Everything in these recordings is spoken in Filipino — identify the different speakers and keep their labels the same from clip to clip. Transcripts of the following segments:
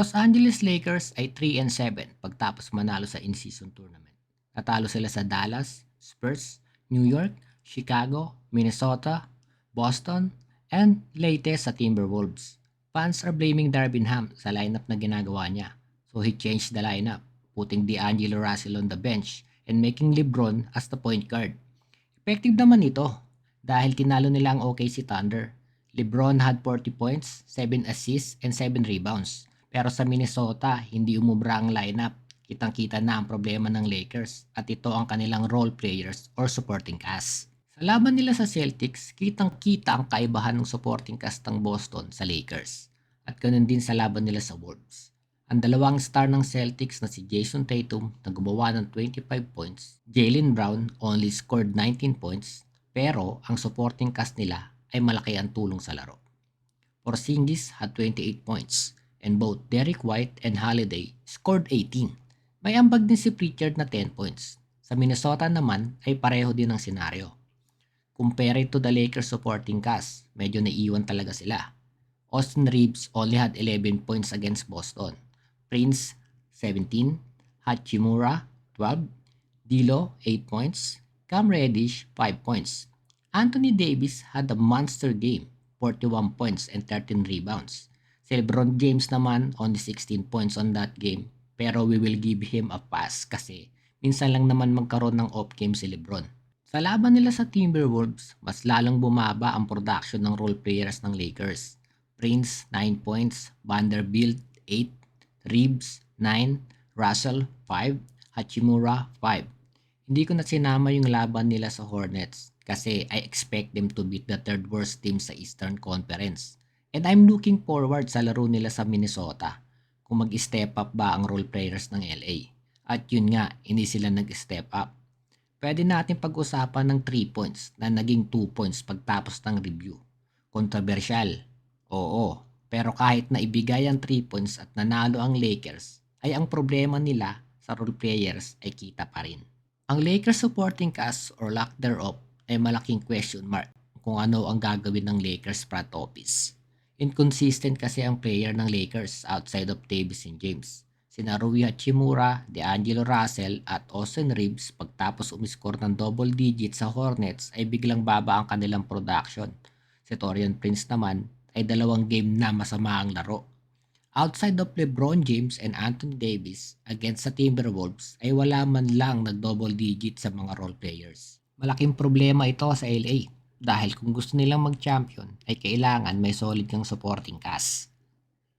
Speaker 1: Los Angeles Lakers ay 3-7 pagtapos manalo sa in-season tournament. Natalo sila sa Dallas, Spurs, New York, Chicago, Minnesota, Boston, and latest sa Timberwolves. Fans are blaming Darvin Ham sa lineup na ginagawa niya. So he changed the lineup, putting D'Angelo Russell on the bench and making LeBron as the point guard. Effective naman ito dahil tinalo nila ang OKC Thunder. LeBron had 40 points, 7 assists, and 7 rebounds. Pero sa Minnesota, hindi umubra ang lineup. Kitang-kita na ang problema ng Lakers at ito ang kanilang role players or supporting cast. Sa laban nila sa Celtics, kitang-kita ang kaibahan ng supporting cast ng Boston sa Lakers. At ganoon din sa laban nila sa Wolves. Ang dalawang star ng Celtics na si Jason Tatum na gumawa ng 25 points, Jaylen Brown only scored 19 points, pero ang supporting cast nila ay malaki ang tulong sa laro. Porzingis had 28 points, and both Derrick White and Holiday scored 18. May ambag din si Pritchard na 10 points. Sa Minnesota naman ay pareho din ang senaryo. Compared to the Lakers supporting cast, medyo naiiwan talaga sila. Austin Reeves only had 11 points against Boston. Prince, 17. Hachimura, 12. D'Lo, 8 points. Cam Reddish, 5 points. Anthony Davis had a monster game, 41 points and 13 rebounds. Si LeBron James naman, only 16 points on that game, pero we will give him a pass kasi minsan lang naman magkaroon ng off game si LeBron. Sa laban nila sa Timberwolves, mas lalong bumaba ang production ng role players ng Lakers. Prince, 9 points. Vanderbilt, 8. Reeves, 9. Russell, 5. Hachimura, 5. Hindi ko na sinama yung laban nila sa Hornets kasi I expect them to beat the third worst team sa Eastern Conference. And I'm looking forward sa laro nila sa Minnesota kung mag-step up ba ang role players ng LA. At yun nga, hindi sila nag-step up. Pwede natin pag-usapan ng 3 points na naging 2 points pagtapos ng review. Controversial. Oo, pero kahit na ibigay ang 3 points at nanalo ang Lakers, ay ang problema nila sa role players ay kita pa rin. Ang Lakers supporting cast or lack thereof ay malaking question mark kung ano ang gagawin ng Lakers front office. Inconsistent kasi ang player ng Lakers outside of Davis and James. Sina Rui Hachimura, D'Angelo Russell at Austin Reeves pagtapos umiskor ng double digit sa Hornets ay biglang baba ang kanilang production. Si Taurean Prince naman ay 2 game na masama ang laro. Outside of LeBron James and Anthony Davis against sa Timberwolves ay wala man lang nag-double digit sa mga role players. Malaking problema ito sa LA dahil kung gusto nilang mag-champion ay kailangan may solid kang supporting cast.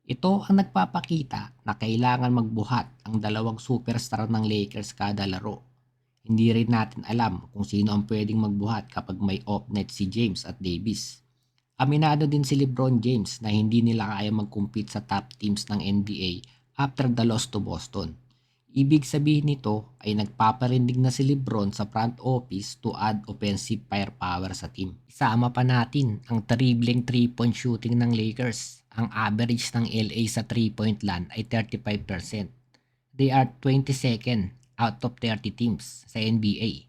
Speaker 1: Ito ang nagpapakita na kailangan magbuhat ang dalawang superstar ng Lakers kada laro. Hindi rin natin alam kung sino ang pwedeng magbuhat kapag may off night si James at Davis. Aminado din si LeBron James na hindi nila kaya mag-compete sa top teams ng NBA after the loss to Boston. Ibig sabihin nito ay nagpaparindig na si LeBron sa front office to add offensive firepower sa team. Isama pa natin ang terribleng 3-point shooting ng Lakers. Ang average ng LA sa 3-point land ay 35%. They are 22nd out of 30 teams sa NBA,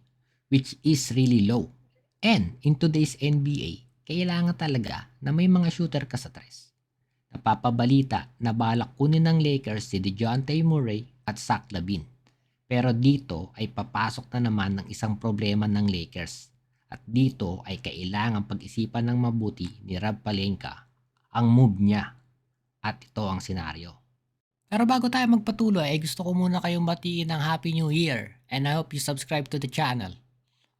Speaker 1: which is really low. And in today's NBA, kailangan talaga na may mga shooter ka sa tres. Napapabalita na balak kunin ng Lakers si DeJounte Murray at Zach LaVine. Pero dito ay papasok na naman ng isang problema ng Lakers. At dito ay kailangan pag-isipan ng mabuti ni Rob Pelinka ang move niya. At ito ang senaryo. Pero bago tayo magpatuloy ay gusto ko muna kayong batiin ng Happy New Year and I hope you subscribe to the channel.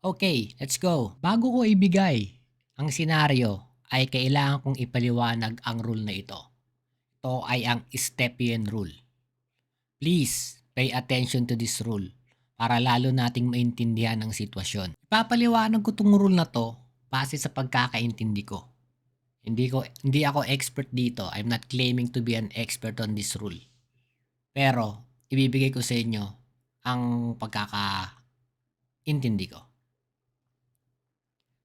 Speaker 1: Okay, let's go. Bago ko ibigay ang senaryo ay kailangan kong ipaliwanag ang rule na ito. Ito ay ang Stepien rule. Please pay attention to this rule para lalo nating maintindihan ang sitwasyon. Ipapaliwanag ko itong rule na to base sa pagkakaintindi ko. Hindi ako expert dito. I'm not claiming to be an expert on this rule. Pero ibibigay ko sa inyo ang pagkakaintindi ko.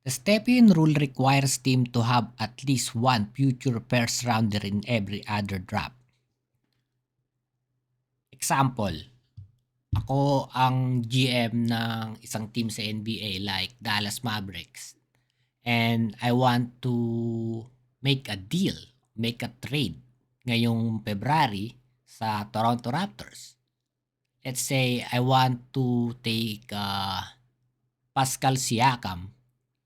Speaker 1: The Stepien rule requires team to have at least one future first rounder in every other draft. Example, ako ang GM ng isang team sa NBA like Dallas Mavericks and I want to make a deal, make a trade ngayong February sa Toronto Raptors. Let's say I want to take Pascal Siakam.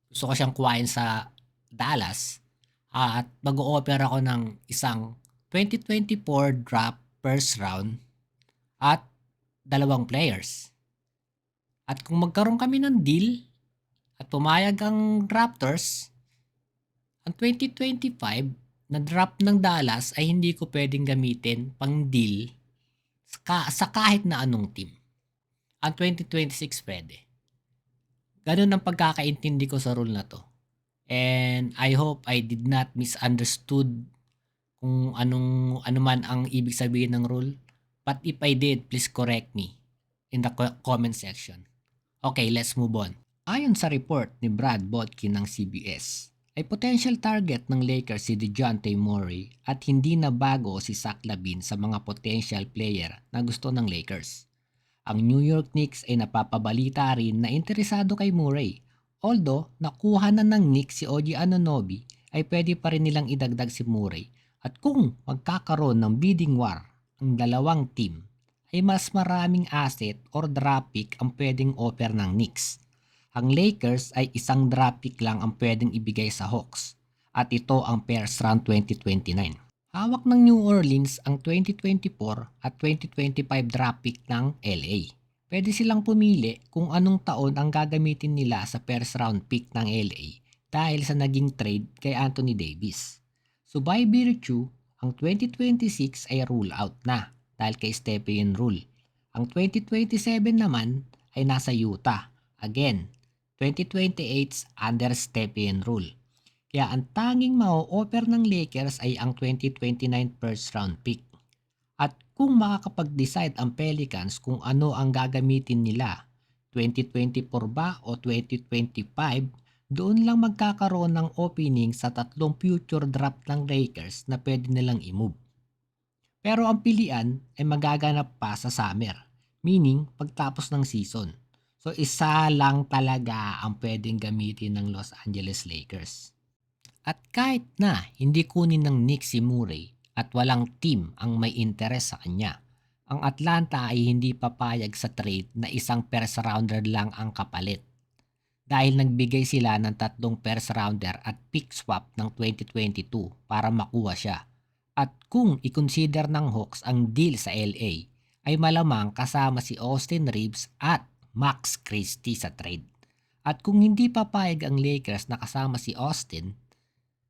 Speaker 1: Gusto ko siyang kuhain sa Dallas at mag-o-offer ako ng isang 2024 draft first round at dalawang players. At kung magkaroon kami ng deal at pumayag ang Raptors, ang 2025 na draft ng Dallas ay hindi ko pwedeng gamitin pang deal sa kahit na anong team. Ang 2026 pwede. Ganun ang pagkakaintindi ko sa rule na to. And I hope I did not misunderstood kung ano man ang ibig sabihin ng rule. But if I did, please correct me in the comment section. Okay, let's move on. Ayon sa report ni Brad Botkin ng CBS, ay potential target ng Lakers si DeJounte Murray at hindi na bago si Zach LaVine sa mga potential player na gusto ng Lakers. Ang New York Knicks ay napapabalita rin na interesado kay Murray. Although nakuha na ng Knicks si OG Anunoby, ay pwede pa rin nilang idagdag si Murray. At kung magkakaroon ng bidding war ang dalawang team, ay mas maraming asset or draft pick ang pwedeng offer ng Knicks. Ang Lakers ay isang draft pick lang ang pwedeng ibigay sa Hawks at ito ang first round 2029. Hawak ng New Orleans ang 2024 at 2025 draft pick ng LA. Pwede silang pumili kung anong taon ang gagamitin nila sa first round pick ng LA dahil sa naging trade kay Anthony Davis. So by virtue, ang 2026 ay rule out na dahil kay Stepien Rule. Ang 2027 naman ay nasa Utah. Again, 2028 under Stepien Rule. Kaya ang tanging ma-offer ng Lakers ay ang 2029 first round pick. At kung makakapag-decide ang Pelicans kung ano ang gagamitin nila, 2024 ba o 2025, doon lang magkakaroon ng opening sa tatlong future draft ng Lakers na pwede nilang i-move. Pero ang pilian ay magaganap pa sa summer, meaning pagtapos ng season. So isa lang talaga ang pwedeng gamitin ng Los Angeles Lakers. At kahit na hindi kunin ng Knicks si Murray at walang team ang may interes sa kanya, ang Atlanta ay hindi papayag sa trade na isang first rounder lang ang kapalit. Dahil nagbigay sila ng tatlong first rounder at pick swap ng 2022 para makuha siya. At kung i-consider ng Hawks ang deal sa LA, ay malamang kasama si Austin Reeves at Max Christie sa trade. At kung hindi papayag ang Lakers na kasama si Austin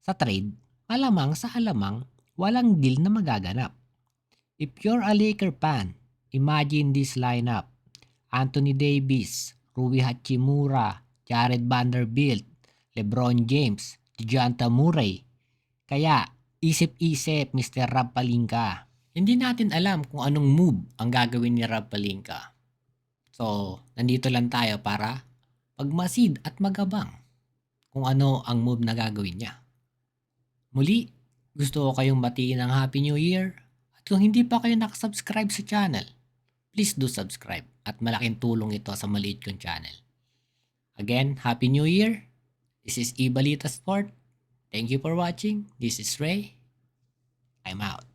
Speaker 1: sa trade, malamang sa alamang walang deal na magaganap. If you're a Laker fan, imagine this lineup. Anthony Davis, Rui Hachimura, Jared Vanderbilt, LeBron James, DeJounte Murray. Kaya, isip-isip Mr. Rob Pelinka. Hindi natin alam kung anong move ang gagawin ni Rob Pelinka. So, nandito lang tayo para pagmasid at magabang kung ano ang move na gagawin niya. Muli, gusto ko kayong batiin ng Happy New Year at kung hindi pa kayo nakasubscribe sa channel, please do subscribe at malaking tulong ito sa maliit kong channel. Again, Happy New Year! This is Ibalita Sport. Thank you for watching. This is Ray. I'm out.